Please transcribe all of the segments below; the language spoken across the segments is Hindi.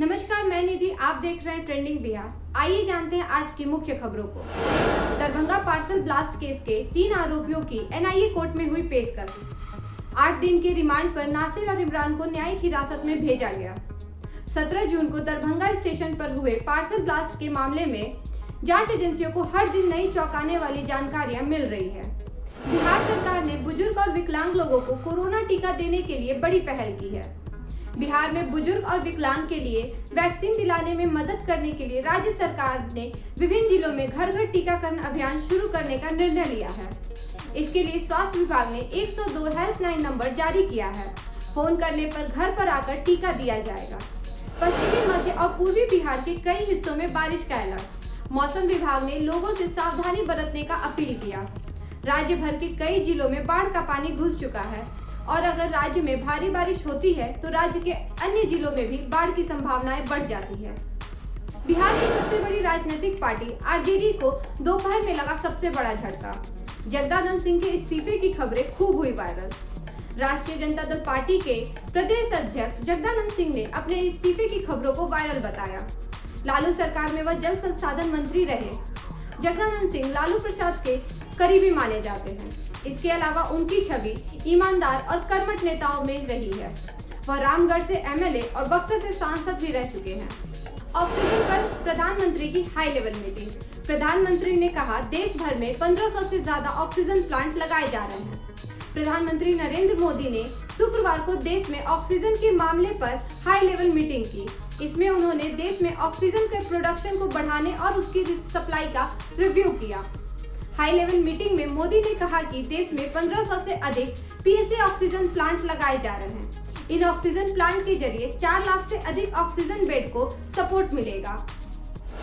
नमस्कार, मैं निधि। आप देख रहे हैं ट्रेंडिंग बिहार। आइए जानते हैं आज की मुख्य खबरों को। दरभंगा पार्सल ब्लास्ट केस के 3 आरोपियों की एनआईए कोर्ट में हुई पेशकश। 8 दिन के रिमांड पर नासिर और इमरान को न्यायिक हिरासत में भेजा गया। 17 जून को दरभंगा स्टेशन पर हुए पार्सल ब्लास्ट के मामले में जांच एजेंसियों को हर दिन नई चौंकाने वाली जानकारियां मिल रही है। बिहार सरकार ने बुजुर्ग और विकलांग लोगों को कोरोना टीका देने के लिए बड़ी पहल की है। बिहार में बुजुर्ग और विकलांग के लिए वैक्सीन दिलाने में मदद करने के लिए राज्य सरकार ने विभिन्न जिलों में घर घर टीकाकरण अभियान शुरू करने का निर्णय लिया है। इसके लिए स्वास्थ्य विभाग ने 102 हेल्पलाइन नंबर जारी किया है। फोन करने पर घर पर आकर टीका दिया जाएगा। पश्चिमी, मध्य और पूर्वी बिहार के कई हिस्सों में बारिश का अलर्ट। मौसम विभाग ने लोगों से सावधानी बरतने का अपील किया। राज्य भर के कई जिलों में बाढ़ का पानी घुस चुका है और अगर राज्य में भारी बारिश होती है तो राज्य के अन्य जिलों में भी बाढ़ की संभावनाएं बढ़ जाती है। बिहार की सबसे बड़ी राजनीतिक पार्टी आरजेडी को दोपहर में लगा सबसे बड़ा झटका। जगदानंद सिंह के इस्तीफे की खबरें खूब हुई वायरल। राष्ट्रीय जनता दल पार्टी के प्रदेश अध्यक्ष जगदानंद सिंह ने अपने इस्तीफे की खबरों को वायरल बताया। लालू सरकार में वह जल संसाधन मंत्री रहे। जगदानंद सिंह लालू प्रसाद के करीबी माने जाते हैं। इसके अलावा उनकी छवि ईमानदार और कर्मठ नेताओं में रही है। वह रामगढ़ से एमएलए और बक्सर से सांसद भी रह चुके हैं। ऑक्सीजन पर प्रधानमंत्री की हाई लेवल मीटिंग। प्रधानमंत्री ने कहा, देश भर में 1500 से ज्यादा ऑक्सीजन प्लांट लगाए जा रहे हैं। प्रधानमंत्री नरेंद्र मोदी ने शुक्रवार को देश में ऑक्सीजन के मामले पर हाई लेवल मीटिंग की। इसमें उन्होंने देश में ऑक्सीजन के प्रोडक्शन को बढ़ाने और उसकी सप्लाई का रिव्यू किया। हाई लेवल मीटिंग में मोदी ने कहा कि देश में 1500 से अधिक पीएसए ऑक्सीजन प्लांट लगाए जा रहे हैं। इन ऑक्सीजन प्लांट के जरिए 4 लाख से अधिक ऑक्सीजन बेड को सपोर्ट मिलेगा।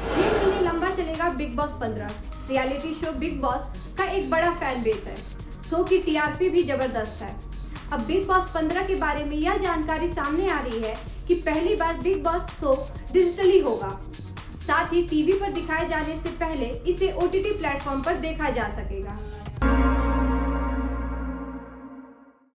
6 महीने लंबा चलेगा big boss 15। Reality show big boss का एक बड़ा फैन बेस है। शो की टीआरपी भी जबरदस्त है। अब बिग बॉस 15 के बारे में यह जानकारी सामने आ रही है कि पहली बार बिग बॉस शो डिजिटली होगा। साथ ही टीवी पर दिखाए जाने से पहले इसे ओटीटी प्लेटफॉर्म पर देखा जा सकेगा।